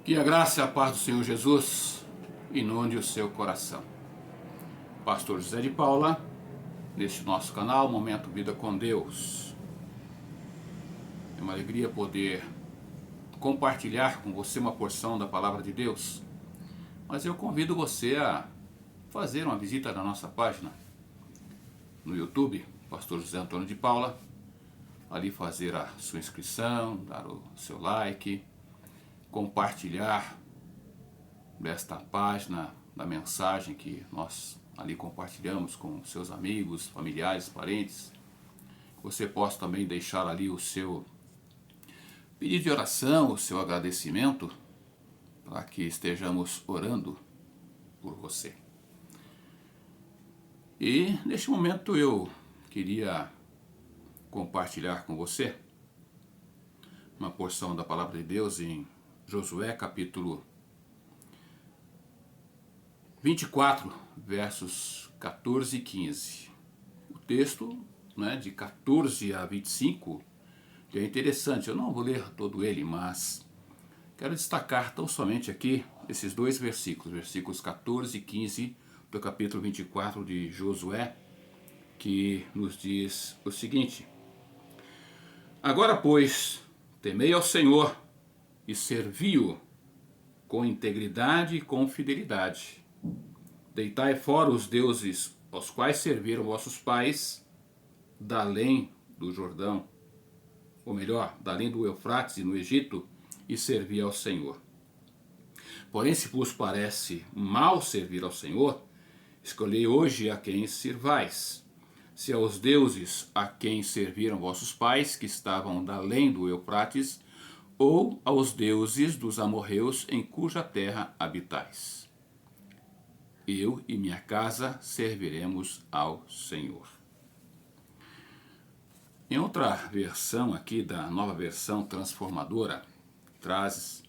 Que a graça e a paz do Senhor Jesus inunde o seu coração. Pastor José de Paula, neste nosso canal, Momento Vida com Deus. É uma alegria poder compartilhar com você uma porção da Palavra de Deus. Mas eu convido você a fazer uma visita na nossa página no YouTube, Pastor José Antônio de Paula. Ali fazer a sua inscrição, dar o seu like, compartilhar desta página da mensagem que nós ali compartilhamos com seus amigos, familiares, parentes. Você possa também deixar ali o seu pedido de oração, o seu agradecimento, para que estejamos orando por você. E neste momento eu queria compartilhar com você uma porção da Palavra de Deus em Josué capítulo 24, versos 14 e 15. O texto, de 14 a 25 é interessante. Eu não vou ler todo ele, mas quero destacar tão somente aqui esses dois versículos, versículos 14 e 15 do capítulo 24 de Josué, que nos diz o seguinte: Agora, pois, temei ao Senhor e servi-o com integridade e com fidelidade. Deitai fora os deuses aos quais serviram vossos pais, da além do Jordão, ou melhor, da além do Eufrates e no Egito, e servi ao Senhor. Porém, se vos parece mal servir ao Senhor, escolhei hoje a quem sirvais. Se aos deuses a quem serviram vossos pais, que estavam da além do Eufrates, ou aos deuses dos amorreus em cuja terra habitais. Eu e minha casa serviremos ao Senhor. Em outra versão aqui da Nova Versão Transformadora, traz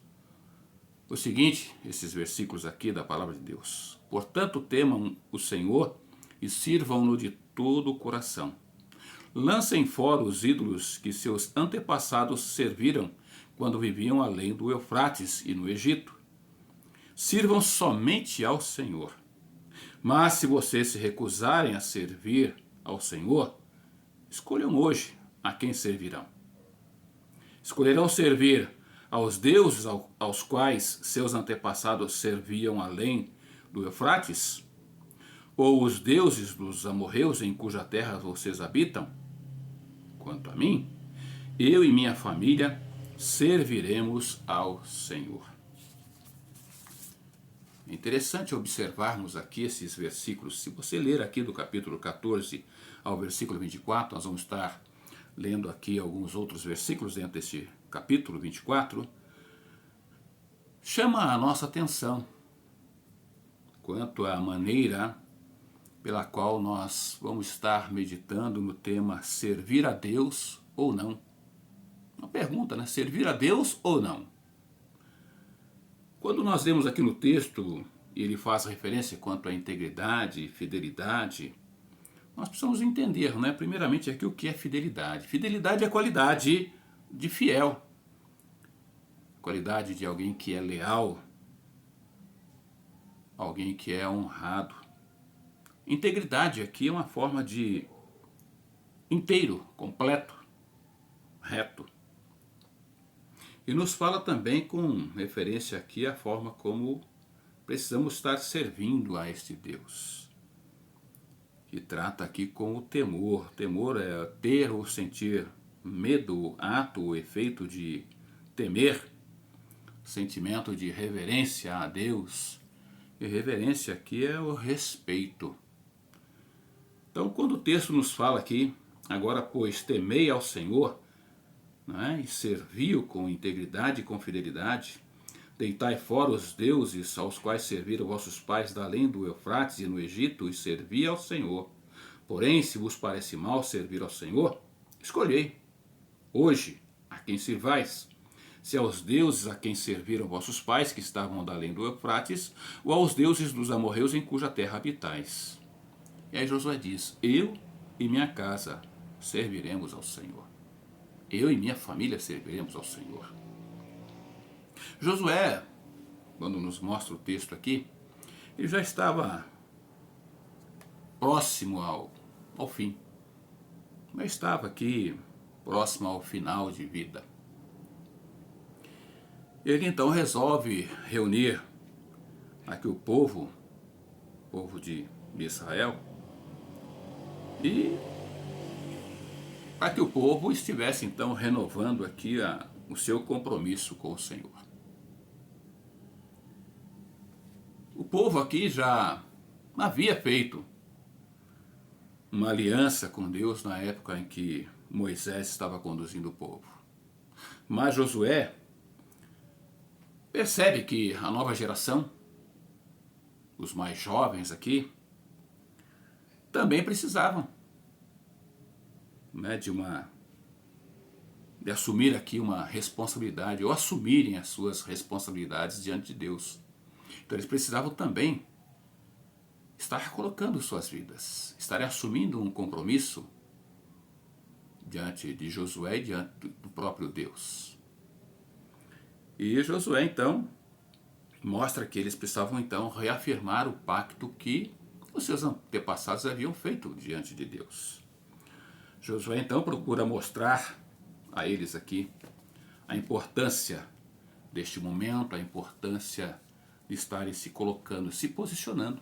o seguinte, esses versículos aqui da Palavra de Deus: Portanto, temam o Senhor e sirvam-no de todo o coração. Lancem fora os ídolos que seus antepassados serviram quando viviam além do Eufrates e no Egito. Sirvam somente ao Senhor. Mas se vocês se recusarem a servir ao Senhor, escolham hoje a quem servirão. Escolherão servir aos deuses aos quais seus antepassados serviam além do Eufrates? Ou os deuses dos amorreus em cuja terra vocês habitam? Quanto a mim, eu e minha família serviremos ao Senhor. É interessante observarmos aqui esses versículos. Se você ler aqui do capítulo 14 ao versículo 24, nós vamos estar lendo aqui alguns outros versículos dentro desse capítulo 24, chama a nossa atenção quanto à maneira pela qual nós vamos estar meditando no tema servir a Deus ou não. Uma pergunta, servir a Deus ou não? Quando nós vemos aqui no texto, ele faz referência quanto à integridade e fidelidade, nós precisamos entender, primeiramente aqui o que é fidelidade. Fidelidade é a qualidade de fiel, qualidade de alguém que é leal, alguém que é honrado. Integridade aqui é uma forma de inteiro, completo, reto. E nos fala também com referência aqui à forma como precisamos estar servindo a este Deus. Que trata aqui com o temor. Temor é ter ou sentir medo, ato ou efeito de temer. Sentimento de reverência a Deus. E reverência aqui é o respeito. Então, quando o texto nos fala aqui, agora pois temei ao Senhor, e servi-o com integridade e com fidelidade, deitai fora os deuses aos quais serviram vossos pais da além do Eufrates e no Egito, e servi ao Senhor. Porém, se vos parece mal servir ao Senhor, escolhei hoje a quem sirvais, se aos deuses a quem serviram vossos pais, que estavam da além do Eufrates, ou aos deuses dos amorreus em cuja terra habitais. E aí Josué diz: eu e minha casa serviremos ao Senhor. Eu e minha família serviremos ao Senhor. Josué quando nos mostra o texto aqui, ele já estava próximo ao fim. Já estava aqui próximo ao final de vida. Ele então resolve reunir aqui o povo de Israel, e para que o povo estivesse então renovando aqui o seu compromisso com o Senhor. O povo aqui já havia feito uma aliança com Deus na época em que Moisés estava conduzindo o povo. Mas Josué percebe que a nova geração, os mais jovens aqui, também precisavam, né, de assumir aqui uma responsabilidade, ou assumirem as suas responsabilidades diante de Deus. Então eles precisavam também estar colocando suas vidas, estarem assumindo um compromisso diante de Josué e diante do próprio Deus. E Josué então mostra que eles precisavam então reafirmar o pacto que os seus antepassados haviam feito diante de Deus. Josué então procura mostrar a eles aqui a importância deste momento, a importância de estarem se colocando, se posicionando.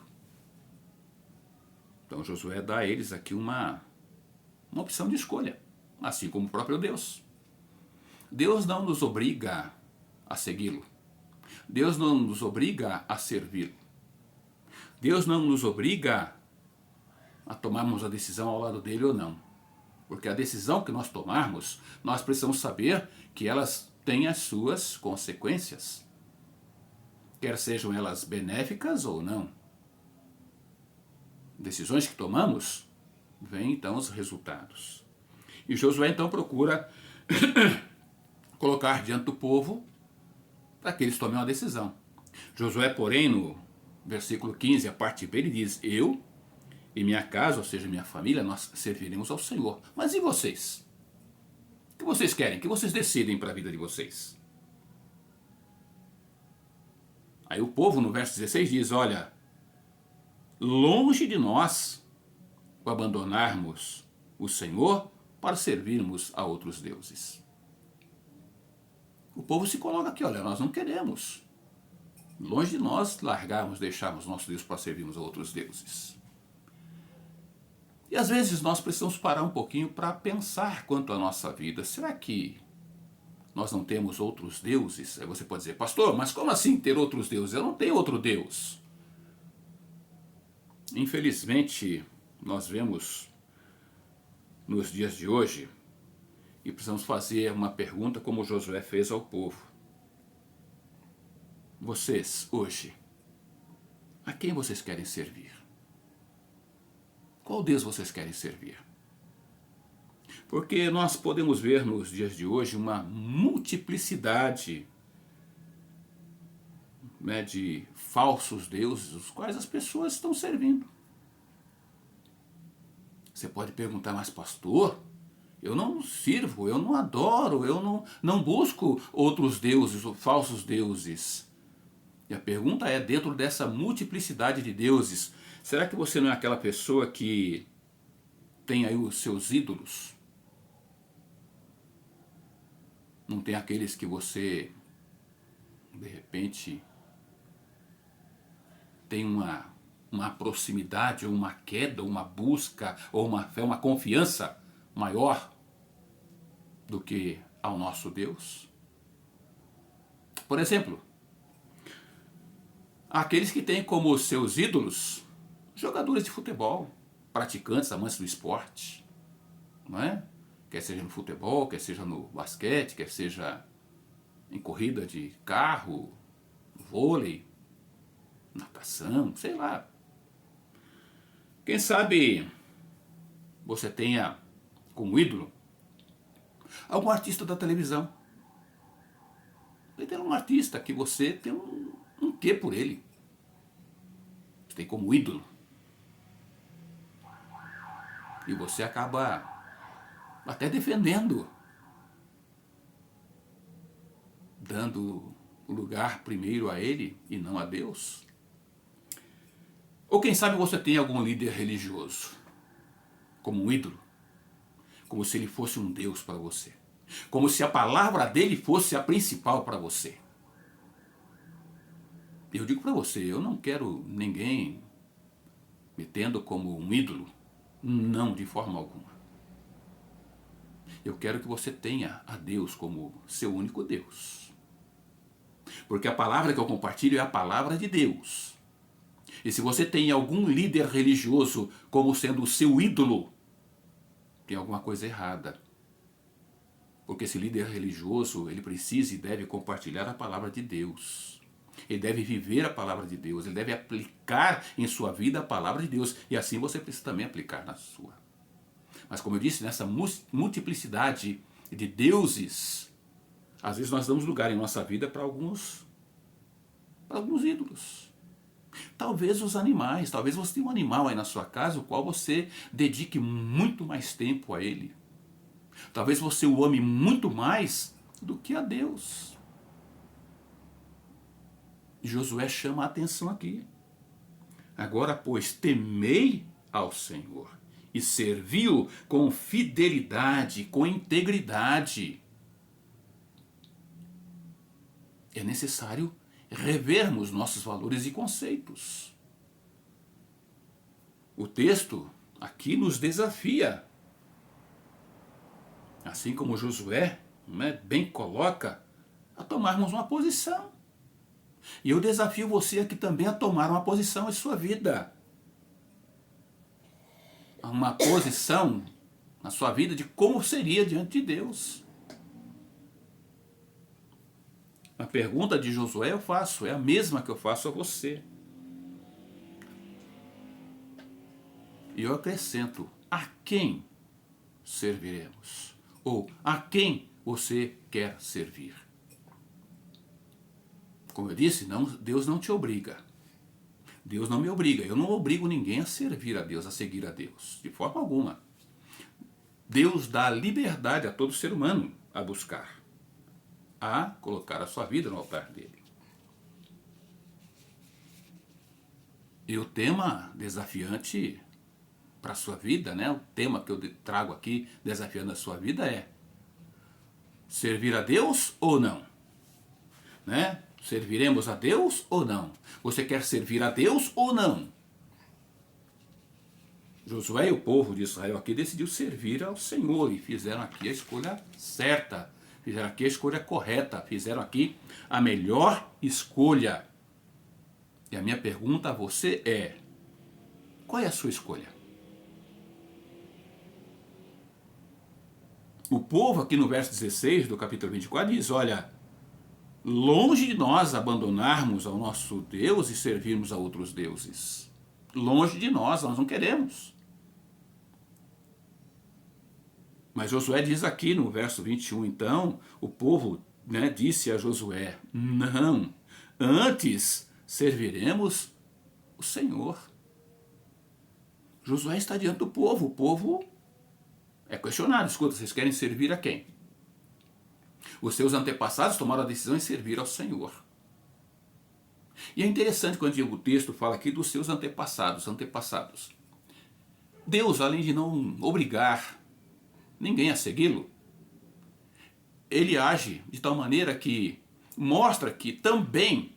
Então Josué dá a eles aqui uma opção de escolha, assim como o próprio Deus. Deus não nos obriga a segui-lo. Deus não nos obriga a servi-lo. Deus não nos obriga a tomarmos a decisão ao lado dele ou não. Porque a decisão que nós tomarmos, nós precisamos saber que elas têm as suas consequências. Quer sejam elas benéficas ou não. Decisões que tomamos, vêm então os resultados. E Josué então procura colocar diante do povo para que eles tomem uma decisão. Josué, porém, no versículo 15, a parte B, ele diz: eu e minha casa, ou seja, minha família, nós serviremos ao Senhor. Mas e vocês? O que vocês querem? O que vocês decidem para a vida de vocês? Aí o povo, no verso 16, diz: olha, longe de nós o abandonarmos o Senhor para servirmos a outros deuses. O povo se coloca aqui: olha, nós não queremos. Longe de nós largarmos, deixarmos nosso Deus para servirmos a outros deuses. E às vezes nós precisamos parar um pouquinho para pensar quanto à nossa vida. Será que nós não temos outros deuses? Aí você pode dizer: pastor, mas como assim ter outros deuses? Eu não tenho outro Deus. Infelizmente, nós vemos nos dias de hoje, e precisamos fazer uma pergunta como Josué fez ao povo. Vocês, hoje, a quem vocês querem servir? Qual Deus vocês querem servir? Porque nós podemos ver nos dias de hoje uma multiplicidade, né, de falsos deuses, os quais as pessoas estão servindo. Você pode perguntar: mas pastor, eu não sirvo, eu não adoro, eu não busco outros deuses ou falsos deuses. E a pergunta é: dentro dessa multiplicidade de deuses, será que você não é aquela pessoa que tem aí os seus ídolos? Não tem aqueles que você, de repente, tem uma proximidade, ou uma queda, ou uma busca, ou uma fé, uma confiança maior do que ao nosso Deus? Por exemplo, aqueles que têm como seus ídolos jogadores de futebol, praticantes, amantes do esporte, não é? Quer seja no futebol, quer seja no basquete, quer seja em corrida de carro, vôlei, natação, sei lá. Quem sabe você tenha como ídolo algum artista da televisão. Tem um artista que você tem um quê por ele. Você tem como ídolo. E você acaba até defendendo, dando o lugar primeiro a Ele e não a Deus? Ou quem sabe você tem algum líder religioso, como um ídolo, como se ele fosse um Deus para você, como se a palavra dele fosse a principal para você. Eu digo para você, eu não quero ninguém me tendo como um ídolo, não, de forma alguma. Eu quero que você tenha a Deus como seu único Deus. Porque a palavra que eu compartilho é a palavra de Deus. E se você tem algum líder religioso como sendo o seu ídolo, tem alguma coisa errada. Porque esse líder religioso, ele precisa e deve compartilhar a palavra de Deus. Ele deve viver a palavra de Deus, ele deve aplicar em sua vida a palavra de Deus. E assim você precisa também aplicar na sua. Mas como eu disse, nessa multiplicidade de deuses, às vezes nós damos lugar em nossa vida para alguns ídolos. Talvez os animais, talvez você tenha um animal aí na sua casa, o qual você dedique muito mais tempo a ele. Talvez você o ame muito mais do que a Deus. E Josué chama a atenção aqui. Agora, pois, temei ao Senhor e servi-o com fidelidade, com integridade. É necessário revermos nossos valores e conceitos. O texto aqui nos desafia. Assim como Josué, bem coloca, a tomarmos uma posição. E eu desafio você aqui também a tomar uma posição em sua vida. Uma posição na sua vida de como seria diante de Deus. A pergunta de Josué eu faço, é a mesma que eu faço a você. E eu acrescento, a quem serviremos? Ou a quem você quer servir? Como eu disse, Deus não te obriga. Deus não me obriga. Eu não obrigo ninguém a servir a Deus, a seguir a Deus. De forma alguma. Deus dá liberdade a todo ser humano a buscar, a colocar a sua vida no altar dele. E o tema desafiante para a sua vida, o tema que eu trago aqui desafiando a sua vida é: servir a Deus ou não? Serviremos a Deus ou não? Você quer servir a Deus ou não? Josué e o povo de Israel aqui decidiu servir ao Senhor e fizeram aqui a escolha certa, fizeram aqui a escolha correta, fizeram aqui a melhor escolha. E a minha pergunta a você é: qual é a sua escolha? O povo aqui no verso 16 do capítulo 24 diz: olha, longe de nós abandonarmos ao nosso Deus e servirmos a outros deuses. Longe de nós não queremos. Mas Josué diz aqui no verso 21, então, o povo disse a Josué: não, antes serviremos o Senhor. Josué está diante do povo, o povo é questionado: escuta, vocês querem servir a quem? Os seus antepassados tomaram a decisão de servir ao Senhor. E é interessante quando o texto fala aqui dos seus antepassados. Deus, além de não obrigar ninguém a segui-lo, ele age de tal maneira que mostra que também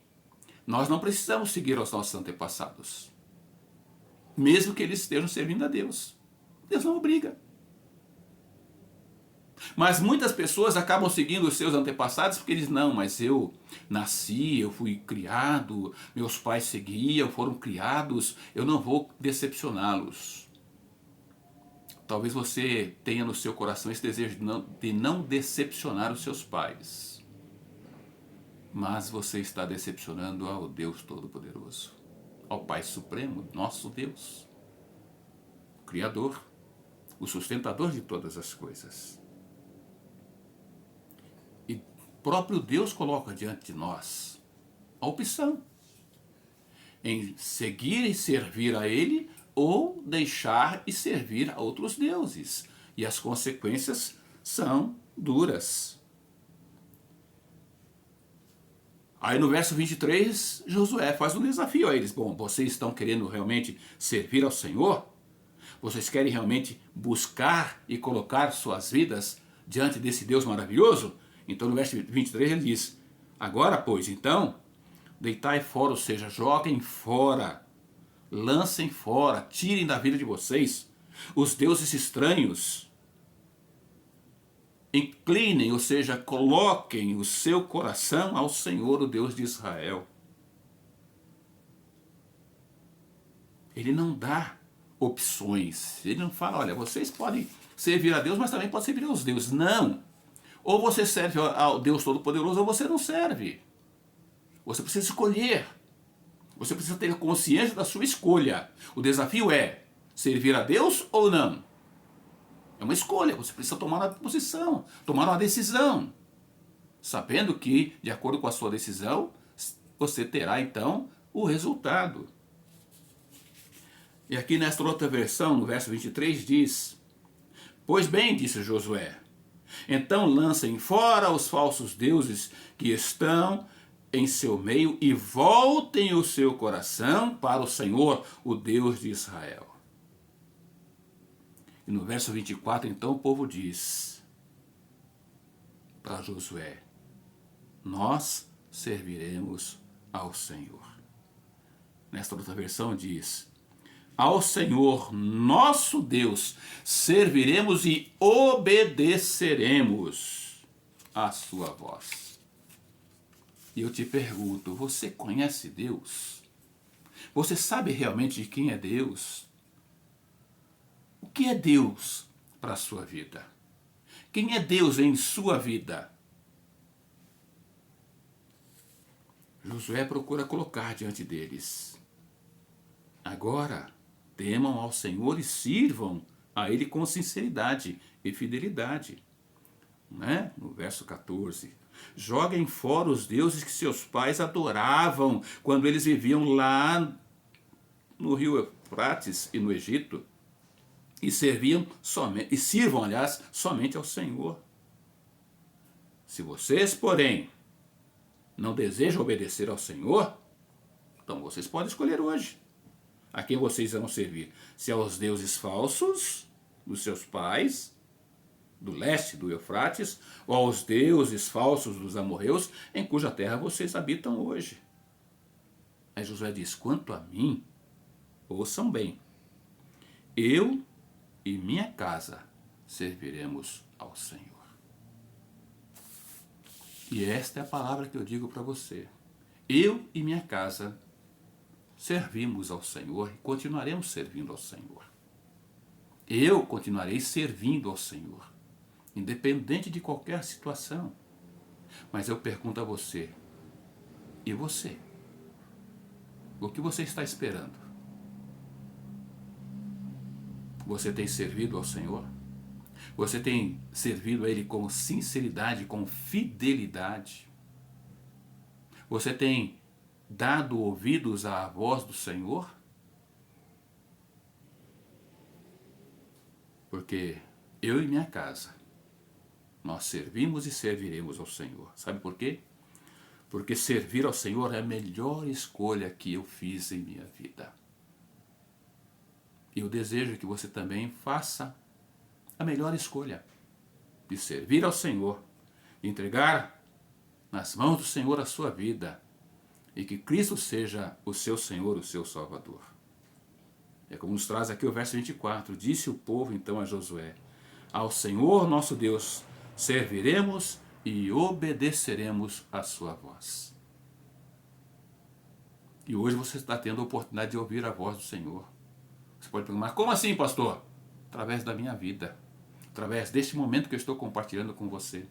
nós não precisamos seguir aos nossos antepassados, mesmo que eles estejam servindo a Deus. Deus não obriga. Mas muitas pessoas acabam seguindo os seus antepassados porque eles: não, mas eu nasci, eu fui criado, meus pais seguiam, foram criados, eu não vou decepcioná-los. Talvez você tenha no seu coração esse desejo de não decepcionar os seus pais. Mas você está decepcionando ao Deus Todo-Poderoso, ao Pai Supremo, nosso Deus, o Criador, o sustentador de todas as coisas. E o próprio Deus coloca diante de nós a opção em seguir e servir a Ele ou deixar e servir a outros deuses. E as consequências são duras. Aí no verso 23, Josué faz um desafio a eles. Bom, vocês estão querendo realmente servir ao Senhor? Vocês querem realmente buscar e colocar suas vidas diante desse Deus maravilhoso? Então no verso 23 ele diz: agora, pois, então, deitai fora, ou seja, joguem fora, lancem fora, tirem da vida de vocês os deuses estranhos. Inclinem, ou seja, coloquem o seu coração ao Senhor, o Deus de Israel. Ele não dá opções. Ele não fala, olha, vocês podem servir a Deus, mas também podem servir aos deuses. Não. Ou você serve ao Deus Todo-Poderoso, ou você não serve. Você precisa escolher. Você precisa ter consciência da sua escolha. O desafio é servir a Deus ou não. É uma escolha, você precisa tomar uma posição, tomar uma decisão. Sabendo que, de acordo com a sua decisão, você terá então o resultado. E aqui nesta outra versão, no verso 23, diz: pois bem, disse Josué, então lancem fora os falsos deuses que estão em seu meio e voltem o seu coração para o Senhor, o Deus de Israel. E no verso 24, então, o povo diz para Josué: nós serviremos ao Senhor. Nesta outra versão diz: ao Senhor nosso Deus serviremos e obedeceremos a sua voz. E eu te pergunto, você conhece Deus? Você sabe realmente de quem é Deus? O que é Deus para a sua vida? Quem é Deus em sua vida? Josué procura colocar diante deles: agora temam ao Senhor e sirvam a Ele com sinceridade e fidelidade. Né? No verso 14: joguem fora os deuses que seus pais adoravam quando eles viviam lá no rio Eufrates e no Egito. E sirvam, aliás, somente ao Senhor. Se vocês, porém, não desejam obedecer ao Senhor, então vocês podem escolher hoje a quem vocês vão servir. Se aos deuses falsos dos seus pais, do leste do Eufrates, ou aos deuses falsos dos amorreus, em cuja terra vocês habitam hoje. Aí Josué diz: quanto a mim, ouçam bem, eu e minha casa serviremos ao Senhor. E esta é a palavra que eu digo para você. Eu e minha casa servimos ao Senhor e continuaremos servindo ao Senhor. Eu continuarei servindo ao Senhor, independente de qualquer situação. Mas eu pergunto a você: e você? O que você está esperando? Você tem servido ao Senhor? Você tem servido a Ele com sinceridade, com fidelidade? Você tem dado ouvidos à voz do Senhor? Porque eu e minha casa, nós servimos e serviremos ao Senhor. Sabe por quê? Porque servir ao Senhor é a melhor escolha que eu fiz em minha vida. E eu desejo que você também faça a melhor escolha de servir ao Senhor, de entregar nas mãos do Senhor a sua vida e que Cristo seja o seu Senhor, o seu Salvador. É como nos traz aqui o verso 24: disse o povo então a Josué: ao Senhor nosso Deus serviremos e obedeceremos a sua voz. E hoje você está tendo a oportunidade de ouvir a voz do Senhor. Você pode perguntar: mas como assim, pastor? Através da minha vida, através deste momento que eu estou compartilhando com você.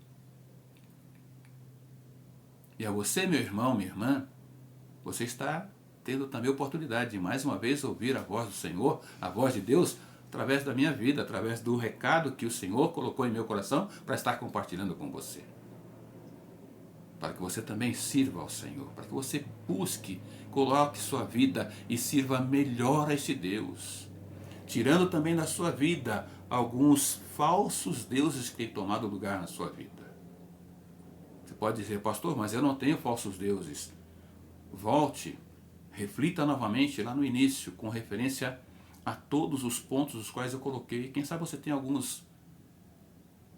E a você, meu irmão, minha irmã, você está tendo também a oportunidade de mais uma vez ouvir a voz do Senhor, a voz de Deus, através da minha vida, através do recado que o Senhor colocou em meu coração para estar compartilhando com você. Para que você também sirva ao Senhor, para que você busque, coloque sua vida e sirva melhor a esse Deus, tirando também da sua vida alguns falsos deuses que têm tomado lugar na sua vida. Você pode dizer, pastor, mas eu não tenho falsos deuses. Volte, reflita novamente lá no início, com referência a todos os pontos os quais eu coloquei. Quem sabe você tem alguns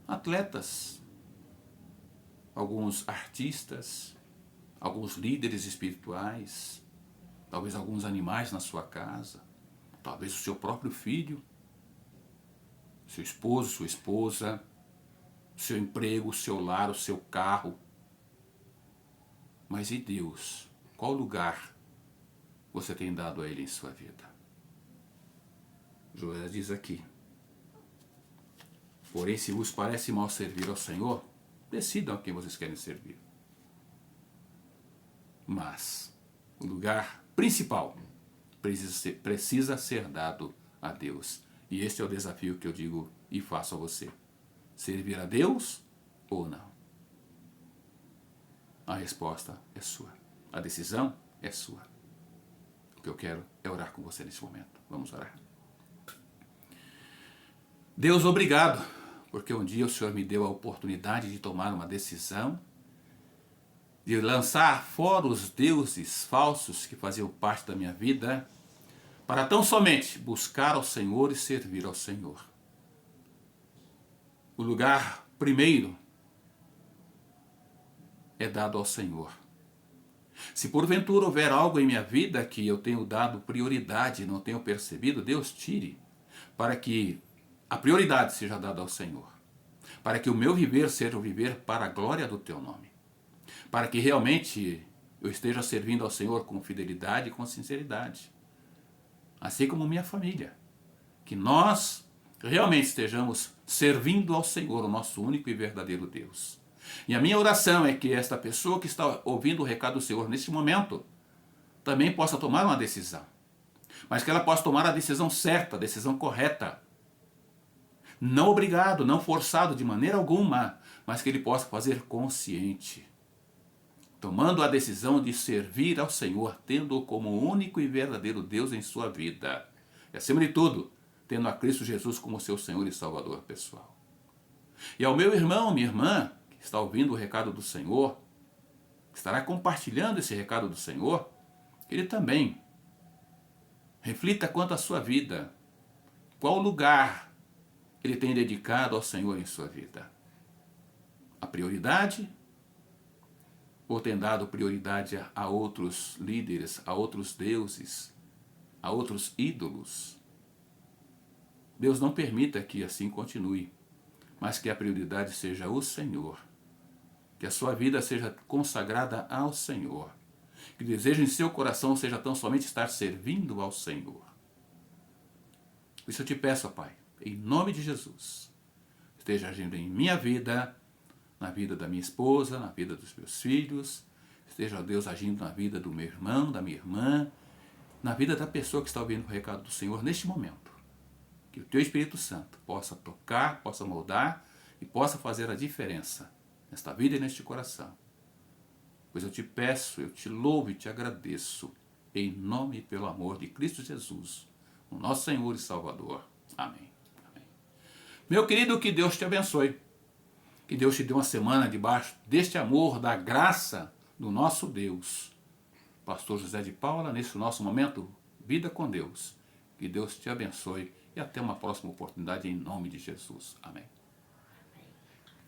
atletas, alguns artistas, alguns líderes espirituais, talvez alguns animais na sua casa, talvez o seu próprio filho, seu esposo, sua esposa, seu emprego, seu lar, o seu carro. Mas e Deus? Qual lugar você tem dado a Ele em sua vida? Joel diz aqui: porém, se vos parece mal servir ao Senhor, decidam a quem vocês querem servir. Mas o lugar principal precisa ser dado a Deus. E este é o desafio que eu digo e faço a você. Servir a Deus ou não? A resposta é sua. A decisão é sua. O que eu quero é orar com você nesse momento. Vamos orar. Deus, obrigado, porque um dia o Senhor me deu a oportunidade de tomar uma decisão, de lançar fora os deuses falsos que faziam parte da minha vida, para tão somente buscar ao Senhor e servir ao Senhor. O lugar primeiro é dado ao Senhor. Se porventura houver algo em minha vida que eu tenho dado prioridade e não tenho percebido, Deus tire, para que a prioridade seja dada ao Senhor. Para que o meu viver seja o viver para a glória do Teu nome. Para que realmente eu esteja servindo ao Senhor com fidelidade e com sinceridade. Assim como minha família. Que nós realmente estejamos servindo ao Senhor, o nosso único e verdadeiro Deus. E a minha oração é que esta pessoa que está ouvindo o recado do Senhor neste momento também possa tomar uma decisão. Mas que ela possa tomar a decisão certa, a decisão correta. Não obrigado, não forçado de maneira alguma, mas que ele possa fazer consciente. Tomando a decisão de servir ao Senhor, tendo-o como único e verdadeiro Deus em sua vida. E acima de tudo, tendo a Cristo Jesus como seu Senhor e Salvador pessoal. E ao meu irmão, minha irmã, que está ouvindo o recado do Senhor, que estará compartilhando esse recado do Senhor, que ele também reflita quanto à sua vida. Qual lugar ele tem dedicado ao Senhor em sua vida? A prioridade? Ou tem dado prioridade a outros líderes, a outros deuses, a outros ídolos? Deus não permita que assim continue, mas que a prioridade seja o Senhor. Que a sua vida seja consagrada ao Senhor. Que o desejo em seu coração seja tão somente estar servindo ao Senhor. Por isso eu te peço, ó Pai, em nome de Jesus, esteja agindo em minha vida, na vida da minha esposa, na vida dos meus filhos, esteja, ó Deus, agindo na vida do meu irmão, da minha irmã, na vida da pessoa que está ouvindo o recado do Senhor neste momento. Que o Teu Espírito Santo possa tocar, possa moldar e possa fazer a diferença nesta vida e neste coração. Pois eu te peço, eu te louvo e te agradeço, em nome e pelo amor de Cristo Jesus, o nosso Senhor e Salvador. Amém. Amém. Meu querido, que Deus te abençoe. Que Deus te dê uma semana debaixo deste amor, da graça do nosso Deus. Pastor José de Paula, nesse nosso momento, Vida com Deus. Que Deus te abençoe e até uma próxima oportunidade em nome de Jesus. Amém.